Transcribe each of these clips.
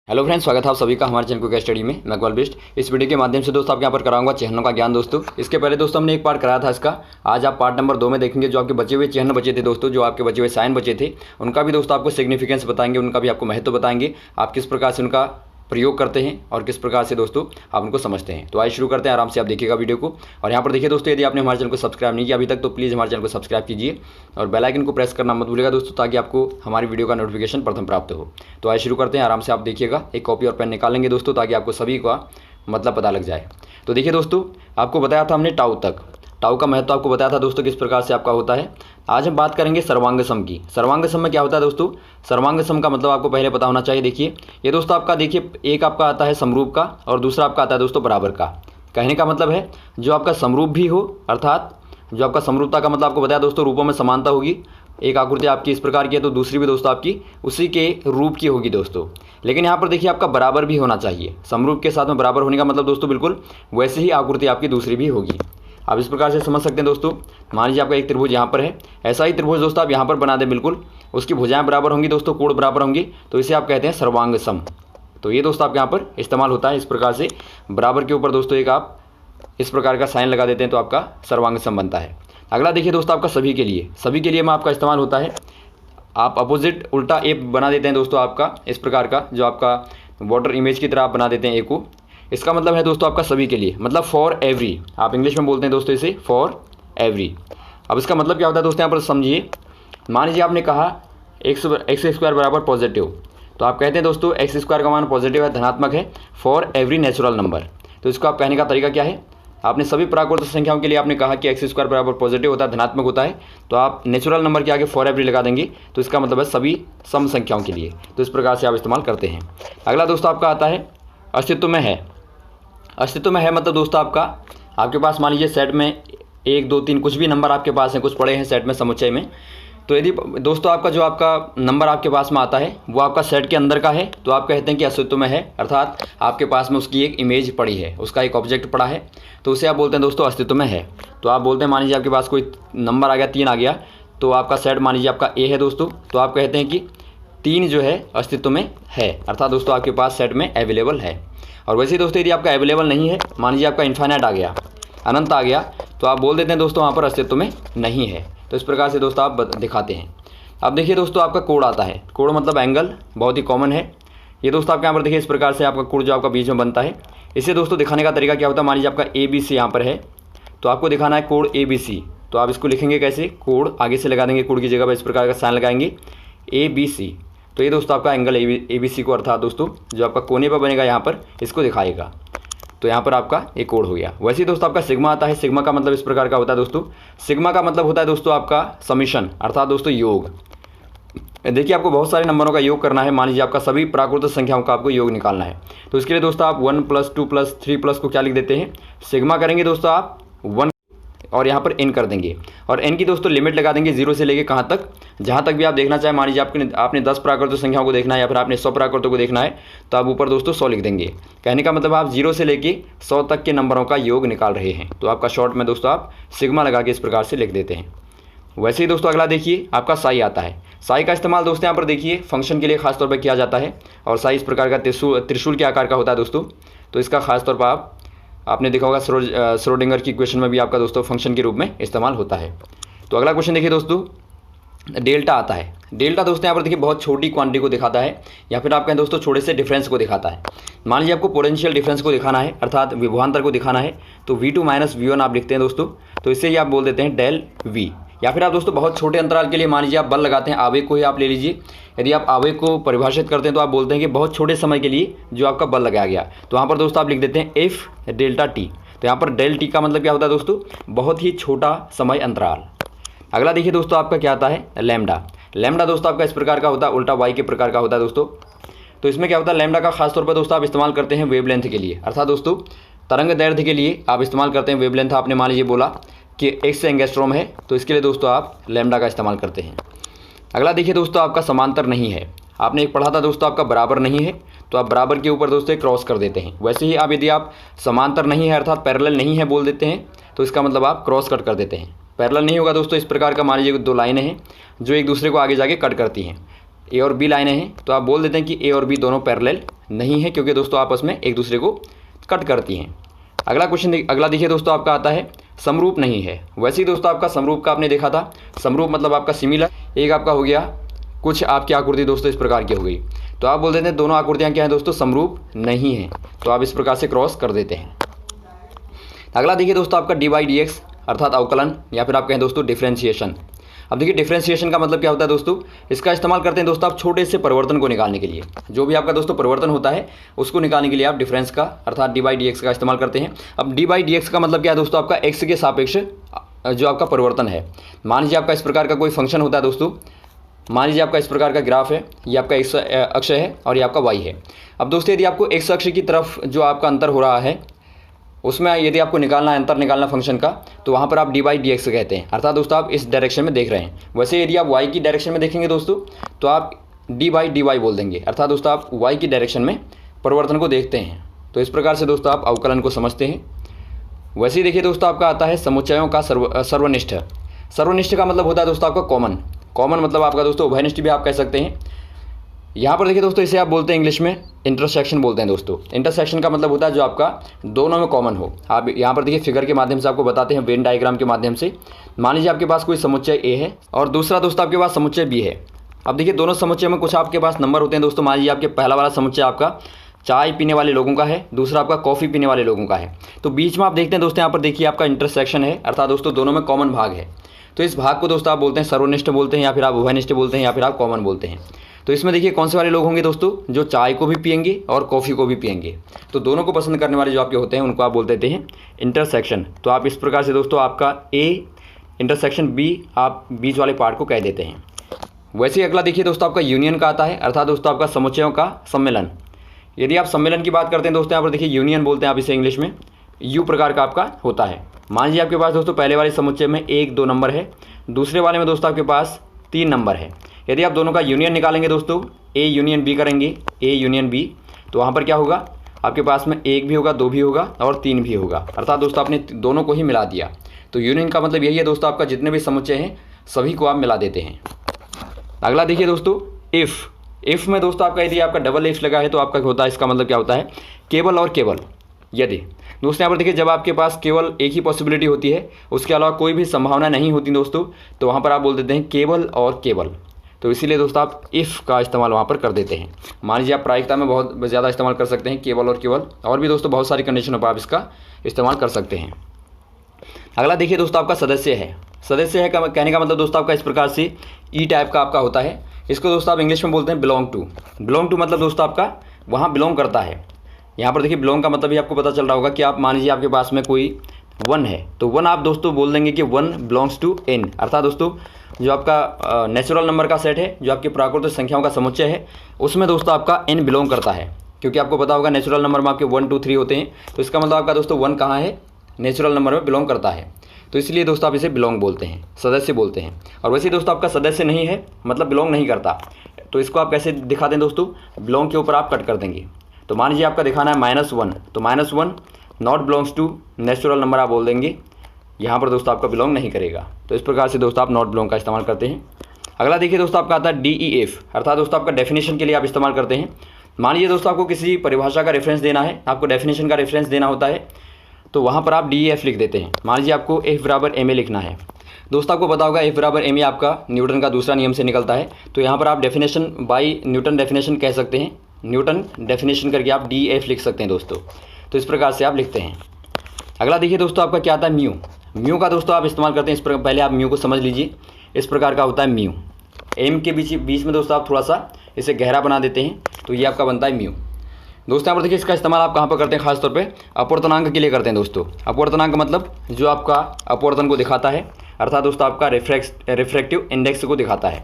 Hello friends, स्वागत है आप सभी का हमारे चैनल को स्टडी में। मैं गोल बेस्ट। इस वीडियो के माध्यम से दोस्तों आपके यहाँ पर कराऊंगा चिन्हों का ज्ञान दोस्तों। इसके पहले दोस्तों हमने एक पार्ट कराया था इसका। आज आप पार्ट नंबर 2 में देखेंगे जो आपके बचे हुए चिन्ह बचे थे दोस्तों, जो आपके बचे हुए साइन बचे थे, उनका भी दोस्तों आपको सिग्निफिकेंस बताएंगे, उनका भी आपको महत्व बताएंगे, आप किस प्रकार से उनका प्रयोग करते हैं और किस प्रकार से दोस्तों आप उनको समझते हैं। तो आइए शुरू करते हैं, आराम से आप देखिएगा वीडियो को। और यहाँ पर देखिए दोस्तों, यदि आपने हमारे चैनल को सब्सक्राइब नहीं किया अभी तक तो प्लीज़ हमारे चैनल को सब्सक्राइब कीजिए और बेल आइकन को प्रेस करना मत भूलिएगा दोस्तों, ताकि आपको हमारी वीडियो का नोटिफिकेशन प्रथम प्राप्त हो। तो आइए शुरू करते हैं, आराम से आप देखिएगा। एक कॉपी और पेन निकालेंगे दोस्तों, ताकि आपको सभी का मतलब पता लग जाए। तो देखिए दोस्तों, आपको बताया था हमने टाउ तक, टाउ का महत्व आपको बताया था दोस्तों किस प्रकार से आपका होता है। आज हम बात करेंगे सर्वांग सम की। सर्वांग सम में क्या होता है दोस्तों? सर्वांग सम का मतलब आपको पहले पता होना चाहिए। देखिए ये दोस्तों आपका, देखिए एक आपका आता है समरूप का और दूसरा आपका आता है दोस्तों बराबर का। कहने का मतलब है जो आपका समरूप भी हो, अर्थात जो आपका समरूपता का मतलब आपको बताया दोस्तों, रूपों में समानता होगी। एक आकृति आपकी इस प्रकार की है तो दूसरी भी दोस्तों आपकी उसी के रूप की होगी दोस्तों। लेकिन यहाँ पर देखिए आपका बराबर भी होना चाहिए। समरूप के साथ में बराबर होने का मतलब दोस्तों बिल्कुल वैसे ही आकृति आपकी दूसरी भी होगी। आप इस प्रकार से समझ सकते हैं दोस्तों। मान लीजिए आपका एक त्रिभुज यहाँ पर है, ऐसा ही त्रिभुज दोस्तों आप यहाँ पर बना दें, बिल्कुल उसकी भुजाएं बराबर होंगी दोस्तों, कोण बराबर होंगी, तो इसे आप कहते हैं सर्वांग सम। तो ये दोस्तों आपके यहाँ पर इस्तेमाल होता है। इस प्रकार से बराबर के ऊपर दोस्तों एक आप इस प्रकार का साइन लगा देते हैं तो आपका सर्वांग सम बनता है। अगला देखिए दोस्तों, आपका सभी के लिए, सभी के लिए में आपका इस्तेमाल होता है। आप अपोजिट उल्टा ए बना देते हैं दोस्तों आपका इस प्रकार का, जो आपका वाटर इमेज की तरह आप बना देते हैं ए को। इसका मतलब है दोस्तों आपका सभी के लिए, मतलब फॉर एवरी, आप इंग्लिश में बोलते हैं दोस्तों इसे फॉर एवरी। अब इसका मतलब क्या होता है दोस्तों, यहाँ पर समझिए। मान लीजिए आपने कहा एक्स स्क्वायर बराबर पॉजिटिव, तो आप कहते हैं दोस्तों एक्स स्क्वायर का मान पॉजिटिव है, धनात्मक है, फॉर एवरी नेचुरल नंबर। तो इसको आप कहने का तरीका क्या है? आपने सभी प्राकृतिक संख्याओं के लिए आपने कहा कि एक्स स्क्वायर बराबर पॉजिटिव होता है, धनात्मक होता है, तो आप नेचुरल नंबर के आगे फॉर एवरी लगा देंगे, तो इसका मतलब है सभी सम संख्याओं के लिए। तो इस प्रकार से आप इस्तेमाल करते हैं। अगला दोस्तों आपका आता है अस्तित्व में है। अस्तित्व में है मतलब दोस्तों आपके पास मान लीजिए सेट में 1 2 3 कुछ भी नंबर आपके पास हैं, कुछ पड़े हैं सेट में समुच्चय में। तो यदि दोस्तों आपका जो आपका नंबर आपके पास में आता है वो आपका सेट के अंदर का है, तो आप कहते हैं कि अस्तित्व में है, अर्थात आपके पास में उसकी एक इमेज पड़ी है, उसका एक ऑब्जेक्ट पड़ा है, तो उसे आप बोलते हैं दोस्तों अस्तित्व में है। तो आप बोलते हैं मान लीजिए आपके पास कोई नंबर आ गया, 3 आ गया, तो आपका सेट मान लीजिए आपका ए है दोस्तों, तो आप कहते हैं कि 3 जो है अस्तित्व में है, अर्थात दोस्तों आपके पास सेट में अवेलेबल है। और वैसे ही दोस्तों यदि आपका अवेलेबल नहीं है, मान लीजिए आपका इन्फाइनाइट आ गया, अनंत आ गया, तो आप बोल देते हैं दोस्तों वहाँ पर अस्तित्व में नहीं है। तो इस प्रकार से दोस्तों आप दिखाते हैं। अब देखिए दोस्तों आपका कोण आता है। कोण मतलब एंगल, बहुत ही कॉमन है ये दोस्तों। आपके यहाँ पर देखिए इस प्रकार से आपका कोण जो आपका बीच में बनता है, इसे दोस्तों दिखाने का तरीका क्या होता है? मान लीजिए आपका ए बी सी यहाँ पर है, तो आपको दिखाना है कोण ए बी सी। तो आप इसको लिखेंगे कैसे? कोण आगे से लगा देंगे, कोण की जगह पर इस प्रकार का साइन लगाएंगे ए बी सी। तो ये दोस्तों आपका एंगल ए बी सी को, अर्थात दोस्तों जो आपका कोने पर बनेगा यहाँ पर, इसको दिखाएगा। तो यहाँ पर आपका एक कोण हो गया। वैसे ही दोस्तों आपका सिग्मा आता है। सिग्मा का मतलब इस प्रकार का होता है दोस्तों। सिग्मा का मतलब होता है दोस्तों आपका समीशन, अर्थात दोस्तों योग। देखिए आपको बहुत सारे नंबरों का योग करना है। मान लीजिए आपका सभी प्राकृतिक संख्याओं का आपको योग निकालना है, तो इसके लिए दोस्तों आप 1 + 2 + 3 + को क्या लिख देते हैं? सिग्मा करेंगे दोस्तों आप 1 और यहाँ पर n कर देंगे, और n की दोस्तों लिमिट लगा देंगे 0 से लेके कहाँ तक, जहाँ तक भी आप देखना चाहें। मान लीजिए आपने 10 प्राकृतिक संख्याओं को देखना है या फिर आपने 100 प्राकृतों को देखना है, तो आप ऊपर दोस्तों 100 लिख देंगे। कहने का मतलब आप 0 से लेके 100 तक के नंबरों का योग निकाल रहे हैं, तो आपका शॉर्ट में दोस्तों आप सिग्मा लगा के इस प्रकार से लिख देते हैं। वैसे ही दोस्तों अगला देखिए आपका साई आता है। साई का इस्तेमाल दोस्तों यहाँ पर देखिए फंक्शन के लिए खासतौर पर किया जाता है, और साई इस प्रकार का त्रिशूल के आकार का होता है दोस्तों। तो इसका खासतौर पर आपने देखा होगा श्रोडिंगर की इक्वेशन में भी आपका दोस्तों फंक्शन के रूप में इस्तेमाल होता है। तो अगला क्वेश्चन देखिए दोस्तों, डेल्टा आता है। डेल्टा दोस्तों यहाँ पर देखिए बहुत छोटी क्वांटिटी को दिखाता है, या फिर आप कहें दोस्तों छोटे से डिफरेंस को दिखाता है। मान लीजिए आपको पोटेंशियल डिफरेंस को दिखाना है, अर्थात विभवांतर को दिखाना है, तो V2 - V1 आप लिखते हैं दोस्तों, तो इससे ही आप बोल देते हैं डेल V। या फिर आप दोस्तों बहुत छोटे अंतराल के लिए मान लीजिए आप बल लगाते हैं, आवेग को ही आप ले लीजिए। यदि आप आवेग को परिभाषित करते हैं तो आप बोलते हैं कि बहुत छोटे समय के लिए जो आपका बल लगाया गया, तो वहाँ पर दोस्तों आप लिख देते हैं एफ डेल्टा टी। तो यहाँ पर डेल टी का मतलब क्या होता है दोस्तों? बहुत ही छोटा समय अंतराल। अगला देखिए दोस्तों आपका क्या आता है? लैम्डा। लैम्डा दोस्तों आपका इस प्रकार का होता है, उल्टा वाई के प्रकार का होता है दोस्तों। तो इसमें क्या होता है? लैम्डा का खासतौर पर दोस्तों आप इस्तेमाल करते हैं वेवलेंथ के लिए, अर्थात दोस्तों तरंग दैर्ध्य के लिए आप इस्तेमाल करते हैं वेवलेंथ। आपने मान लीजिए बोला कि एक्स एंगस्ट्रॉम है, तो इसके लिए दोस्तों आप लैम्डा का इस्तेमाल करते हैं। अगला देखिए दोस्तों आपका समांतर नहीं है। आपने एक पढ़ा था दोस्तों आपका बराबर नहीं है, तो आप बराबर के ऊपर दोस्तों क्रॉस कर देते हैं। वैसे ही आप यदि आप समांतर नहीं है अर्थात पैरेलल नहीं है बोल देते हैं, तो इसका मतलब आप क्रॉस कट कर देते हैं। पैरेलल नहीं होगा दोस्तों इस प्रकार का, मान लीजिए 2 लाइनें हैं जो एक दूसरे को आगे जाके कट करती हैं। ए और बी लाइनें हैं, तो आप बोल देते हैं कि ए और बी दोनों पैरेलल नहीं है, क्योंकि दोस्तों आपस में एक दूसरे को कट करती हैं। अगला क्वेश्चन अगला देखिए दोस्तों, आपका आता है समरूप नहीं है। वैसे ही दोस्तों आपका समरूप का आपने देखा था, समरूप मतलब आपका सिमिलर। एक आपका हो गया कुछ आपकी आकृति दोस्तों इस प्रकार की हो गई, तो आप बोल देते हैं दोनों आकृतियाँ क्या हैं दोस्तों, समरूप नहीं है, तो आप इस प्रकार से क्रॉस कर देते हैं। अगला देखिए दोस्तों, आपका डी बाई डी एक्स अर्थात अवकलन, या फिर आप कहें दोस्तों डिफ्रेंशिएशन। अब देखिए डिफ्रेंशिएशन का मतलब क्या होता है दोस्तों, इसका इस्तेमाल करते हैं दोस्तों आप छोटे से परिवर्तन को निकालने के लिए। जो भी आपका दोस्तों परिवर्तन होता है उसको निकालने के लिए आप डिफरेंस का अर्थात डी बाई डी एक्स का इस्तेमाल करते हैं। अब डी बाई डी एक्स का मतलब क्या है दोस्तों, आपका एक्स के सापेक्ष जो आपका परिवर्तन है। मान लीजिए आपका इस प्रकार का कोई फंक्शन होता है दोस्तों, मान लीजिए आपका इस प्रकार का ग्राफ है, ये आपका एक्स अक्ष है और ये आपका वाई है। अब दोस्तों यदि आपको एक्स अक्ष की तरफ जो आपका अंतर हो रहा है उसमें यदि आपको निकालना है, अंतर निकालना फंक्शन का, तो वहाँ पर आप डी बाई डी एक्स कहते हैं, अर्थात दोस्तों आप इस डायरेक्शन में देख रहे हैं। वैसे यदि आप वाई की डायरेक्शन में देखेंगे दोस्तों तो आप डी बाई डी वाई बोल देंगे, अर्थात दोस्तों आप वाई की डायरेक्शन में परिवर्तन को देखते हैं। तो इस प्रकार से दोस्तों आप अवकलन को समझते हैं। वैसे ही देखिए दोस्तों, आपका आता है समुच्चयों का सर्वनिष्ठ। सर्वनिष्ठ का मतलब होता है दोस्तों आपका कॉमन। कॉमन मतलब आपका दोस्तों उभयनिष्ठ भी आप कह सकते हैं। यहाँ पर देखिए दोस्तों, इसे आप बोलते हैं इंग्लिश में इंटरसेक्शन बोलते हैं दोस्तों। इंटरसेक्शन का मतलब होता है जो आपका दोनों में कॉमन हो। आप यहाँ पर देखिए फिगर के माध्यम से आपको बताते हैं, वेन डायग्राम के माध्यम से। मान लीजिए आपके पास कोई समुच्चय ए है और दूसरा दोस्तों आपके पास समुच्चय बी है। अब देखिए दोनों समुच्चय में कुछ आपके पास नंबर होते हैं दोस्तों। मान लीजिए आपके पहला वाला समुच्चय आपका चाय पीने वाले लोगों का है, दूसरा आपका कॉफ़ी पीने वाले लोगों का है। तो बीच में आप देखते हैं दोस्तों, यहाँ पर देखिए आपका इंटरसेक्शन है, अर्थात दोस्तों दोनों में कॉमन भाग है। तो इस भाग को दोस्तों आप बोलते हैं सर्वनिष्ठ बोलते हैं, या फिर आप उभयनिष्ठ बोलते हैं, या फिर आप कॉमन बोलते हैं। तो इसमें देखिए कौन से वाले लोग होंगे दोस्तों, जो चाय को भी पियेंगे और कॉफ़ी को भी पियेंगे। तो दोनों को पसंद करने वाले जो आपके होते हैं उनको आप बोल देते हैं इंटरसेक्शन। तो आप इस प्रकार से दोस्तों आपका ए इंटरसेक्शन बी आप बीच वाले पार्ट को कह देते हैं। वैसे ही अगला देखिए दोस्तों, आपका यूनियन का आता है, अर्थात दोस्तों आपका समुच्चयों का सम्मेलन। यदि आप सम्मेलन की बात करते हैं दोस्तों, यहाँ पर देखिए यूनियन बोलते हैं आप इसे इंग्लिश में, यू प्रकार का आपका होता है। मान लीजिए आपके पास दोस्तों पहले वाले समुच्चय में 1 2 नंबर है, दूसरे वाले में दोस्तों आपके पास 3 नंबर है। यदि आप दोनों का यूनियन निकालेंगे दोस्तों, ए यूनियन बी करेंगे, ए यूनियन बी, तो वहाँ पर क्या होगा, आपके पास में 1 भी होगा, 2 भी होगा और 3 भी होगा, अर्थात दोस्तों आपने दोनों को ही मिला दिया। तो यूनियन का मतलब यही है दोस्तों, आपका जितने भी समुच्चय हैं सभी को आप मिला देते हैं। अगला देखिए दोस्तों, इफ़ में दोस्तों आपका यदि आपका डबल इफ लगा है तो आपका होता है, इसका मतलब क्या होता है, केवल और केवल। यदि दोस्तों यहाँ पर देखिए, जब आपके पास केवल एक ही पॉसिबिलिटी होती है, उसके अलावा कोई भी संभावना नहीं होती दोस्तों, तो वहाँ पर आप बोल देते हैं केवल और केवल। तो इसीलिए दोस्तों आप इफ़ का इस्तेमाल वहाँ पर कर देते हैं। मान लीजिए आप प्रायिकता में बहुत ज़्यादा इस्तेमाल कर सकते हैं केवल और केवल, और भी दोस्तों बहुत सारी कंडीशनों पर आप इसका इस्तेमाल कर सकते हैं। अगला देखिए दोस्तों, आपका सदस्य है। सदस्य है कहने का मतलब दोस्तों आपका इस प्रकार से ई टाइप का आपका होता है। इसको दोस्तों आप इंग्लिश में बोलते हैं बिलोंग टू। बिलोंग टू मतलब दोस्तों आपका वहाँ बिलोंग करता है। यहाँ पर देखिए बिलोंग का मतलब भी आपको पता चल रहा होगा कि आप मान लीजिए आपके पास में कोई 1 है, तो 1 आप दोस्तों बोल देंगे कि 1 बिलोंग्स टू n, अर्थात दोस्तों जो आपका नेचुरल नंबर का सेट है, जो आपकी प्राकृतिक संख्याओं का समुच्चय है, उसमें दोस्तों आपका n बिलोंग करता है। क्योंकि आपको पता होगा नेचुरल नंबर में आपके 1 2 3 होते हैं, तो इसका मतलब आपका दोस्तों 1 कहाँ है, नेचुरल नंबर में बिलोंग करता है। तो इसलिए दोस्तों आप इसे बिलोंग बोलते हैं, सदस्य बोलते हैं। और वैसे दोस्तों आपका सदस्य नहीं है मतलब बिलोंग नहीं करता, तो इसको आप कैसे दिखाते हैं दोस्तों, बिलोंग के ऊपर आप कट कर देंगे। तो मान लीजिए आपका दिखाना है -1, तो -1 not belongs to natural number आप बोल देंगे, यहाँ पर दोस्तों आपका बिलोंग नहीं करेगा। तो इस प्रकार से दोस्तों आप नॉट बिलोंग का इस्तेमाल करते हैं। अगला देखिए दोस्तों, आपका आता है DEF, अर्थात दोस्तों आपका डेफिनेशन के लिए आप इस्तेमाल करते हैं। मान लीजिए दोस्तों आपको किसी परिभाषा का रेफरेंस देना है, आपको डेफिनेशन का रेफरेंस देना होता है, तो वहाँ पर आप DEF लिख देते हैं। मान लीजिए आपको F = ma लिखना है। दोस्तों आपको पता होगा F = ma आपका न्यूटन का दूसरा नियम से निकलता है, तो यहाँ पर आप डेफिनेशन बाई न्यूटन डेफिनेशन कह सकते हैं, न्यूटन डेफिनेशन करके आप DEF लिख सकते हैं दोस्तों। तो इस प्रकार से आप लिखते हैं। अगला देखिए दोस्तों, आपका क्या आता है म्यू का दोस्तों आप इस्तेमाल करते हैं। इस पहले आप म्यू को समझ लीजिए, इस प्रकार का होता है म्यू। एम के बीच में दोस्तों आप थोड़ा सा इसे गहरा बना देते हैं, तो ये आपका बनता है म्यू। दोस्तों यहाँ पर देखिए इसका इस्तेमाल आप कहाँ पर करते हैं, खासतौर पे अपवर्तनांक के लिए करते हैं दोस्तों। अपवर्तनांक मतलब जो आपका अपवर्तन को दिखाता है, अर्थात दोस्तों आपका रिफ्रैक्टिव इंडेक्स को दिखाता है।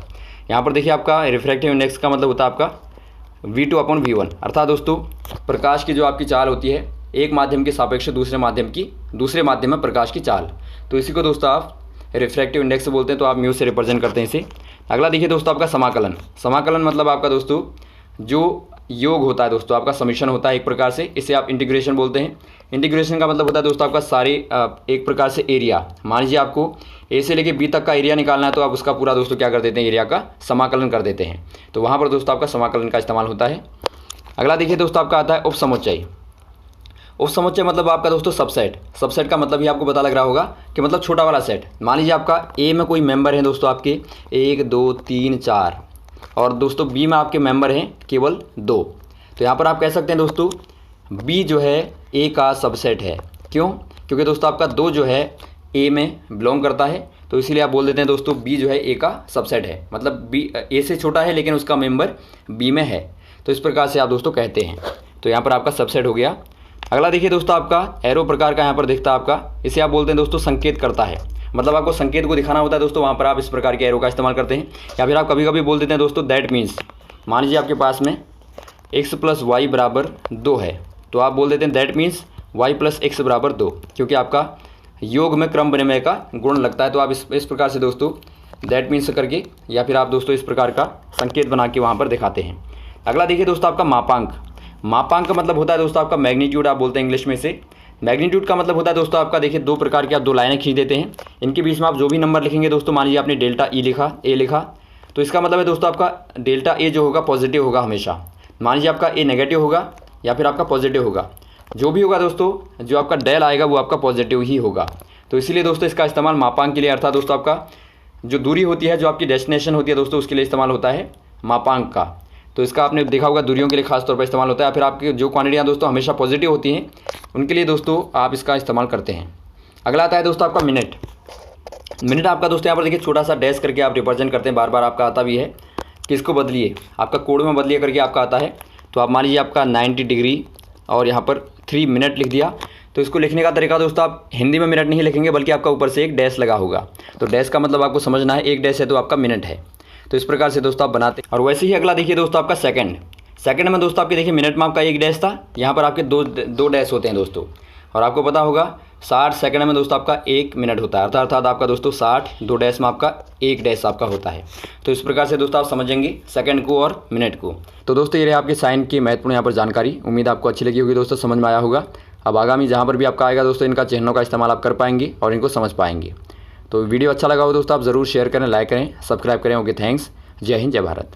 यहाँ पर देखिए आपका रिफ्रैक्टिव इंडेक्स का मतलब होता है आपका V2/V1, अर्थात दोस्तों प्रकाश की जो आपकी चाल होती है एक माध्यम के सापेक्ष दूसरे माध्यम में प्रकाश की चाल, तो इसी को दोस्तों आप रिफ्रैक्टिव इंडेक्स बोलते हैं। तो आप म्यू से रिप्रेजेंट करते हैं इसे। अगला देखिए दोस्तों, आपका समाकलन मतलब आपका दोस्तों जो योग होता है दोस्तों, आपका समीशन होता है एक प्रकार से, इसे आप इंटीग्रेशन बोलते हैं। इंटीग्रेशन का मतलब होता है दोस्तों आपका सारे एक प्रकार से एरिया। मान लीजिए आपको ए से लेके बी तक का एरिया निकालना है तो आप उसका पूरा दोस्तों क्या कर देते हैं, एरिया का समाकलन कर देते हैं। तो वहाँ पर दोस्तों आपका समाकलन का इस्तेमाल होता है। अगला देखिए दोस्तों आपका आता है उपसमुच्चय। उपसमुच्चय मतलब आपका दोस्तों सबसेट। सबसेट का मतलब ही आपको पता लग रहा होगा कि मतलब छोटा वाला सेट। मान लीजिए आपका ए में कोई मेंबर है दोस्तों आपके 1 2 3 4 और दोस्तों बी में आपके मेंबर हैं केवल 2। तो यहाँ पर आप कह सकते हैं दोस्तों बी जो है ए का सबसेट है। क्यों? क्योंकि दोस्तों आपका 2 जो है ए में बिलोंग करता है, तो इसीलिए आप बोल देते हैं दोस्तों बी जो है ए का सबसेट है। मतलब बी ए से छोटा है लेकिन उसका मेंबर बी में है, तो इस प्रकार से आप दोस्तों कहते हैं। तो यहाँ पर आपका सबसेट हो गया। अगला देखिए दोस्तों आपका एरो प्रकार का यहाँ पर दिखता है आपका, इसे आप बोलते हैं दोस्तों संकेत करता है। मतलब आपको संकेत को दिखाना होता है दोस्तों, वहाँ पर आप इस प्रकार के एरो का इस्तेमाल करते हैं। या फिर आप कभी कभी बोल देते हैं दोस्तों दैट मीन्स। मान लीजिए आपके पास में x + y = 2 है, तो आप बोल देते हैं दैट मीन्स y + x = 2, क्योंकि आपका योग में क्रम विनिमय का गुण लगता है। तो आप इस प्रकार से दोस्तों दैट मीन्स करके या फिर आप दोस्तों इस प्रकार का संकेत बना के वहाँ पर दिखाते हैं। अगला देखिए दोस्तों आपका मापांक। मापांक का मतलब होता है दोस्तों आपका मैग्नीट्यूड, आप बोलते हैं इंग्लिश में से। मैग्नीट्यूड का मतलब होता है दोस्तों आपका देखिए 2 प्रकार की आप 2 लाइनें खींच देते हैं, इनके बीच में आप जो भी नंबर लिखेंगे दोस्तों, मान लीजिए आपने डेल्टा ई लिखा, ए लिखा, तो इसका मतलब है दोस्तों आपका डेल्टा ए जो होगा पॉजिटिव होगा हमेशा। मान लीजिए आपका ए नेगेटिव होगा या फिर आपका पॉजिटिव होगा, जो भी होगा दोस्तों जो आपका डेल आएगा वो आपका पॉजिटिव ही होगा। तो इसीलिए दोस्तों इसका इस्तेमाल मापांक के लिए, अर्थात दोस्तों आपका जो दूरी होती है, जो आपकी डेस्टिनेशन होती है दोस्तों, उसके लिए इस्तेमाल होता है मापांक का। तो इसका आपने देखा होगा दूरियों के लिए खास तौर पर इस्तेमाल होता है। फिर आपकी जो क्वांटिटियाँ दोस्तों हमेशा पॉजिटिव होती हैं उनके लिए दोस्तों आप इसका इस्तेमाल करते हैं। अगला आता है दोस्तों आपका मिनट। मिनट आपका दोस्तों यहाँ पर देखिए छोटा सा डैश करके आप रिप्रेजेंट करते हैं, बार बार आपका आता भी है कि इसको बदलिए, आपका कोड में बदलिए करके आपका आता है। तो आप मान लीजिए आपका 90 डिग्री और यहाँ पर 3 मिनट लिख दिया। तो इसको लिखने का तरीका दोस्तों आप हिंदी में मिनट नहीं लिखेंगे बल्कि आपका ऊपर से एक डैश लगा होगा। तो डैश का मतलब आपको समझना है, एक डैश है तो आपका मिनट है। तो इस प्रकार से दोस्तों आप बनाते हैं। और वैसे ही अगला देखिए दोस्तों आपका सेकंड। सेकंड में दोस्तों आपके देखिए मिनट में आपका एक डैश था, यहाँ पर आपके दो डैश होते हैं दोस्तों। और आपको पता होगा 60 सेकंड में दोस्तों आपका 1 मिनट होता है, अर्थात आपका दोस्तों 60 2 डैश में आपका 1 डैश आपका होता है। तो इस प्रकार से दोस्तों आप समझेंगे सेकंड को और मिनट को। तो दोस्तों ये रहे आपके साइन की महत्वपूर्ण यहाँ पर जानकारी। उम्मीद आपको अच्छी लगी होगी दोस्तों, समझ में आया होगा। अब आगामी जहाँ पर भी आपका आएगा दोस्तों इनका चिन्हों का इस्तेमाल आप कर पाएंगे और इनको समझ पाएंगे। तो वीडियो अच्छा लगा हो दोस्तों आप ज़रूर शेयर करें, लाइक करें, सब्सक्राइब करें। Okay, thanks. जय हिंद, जय भारत।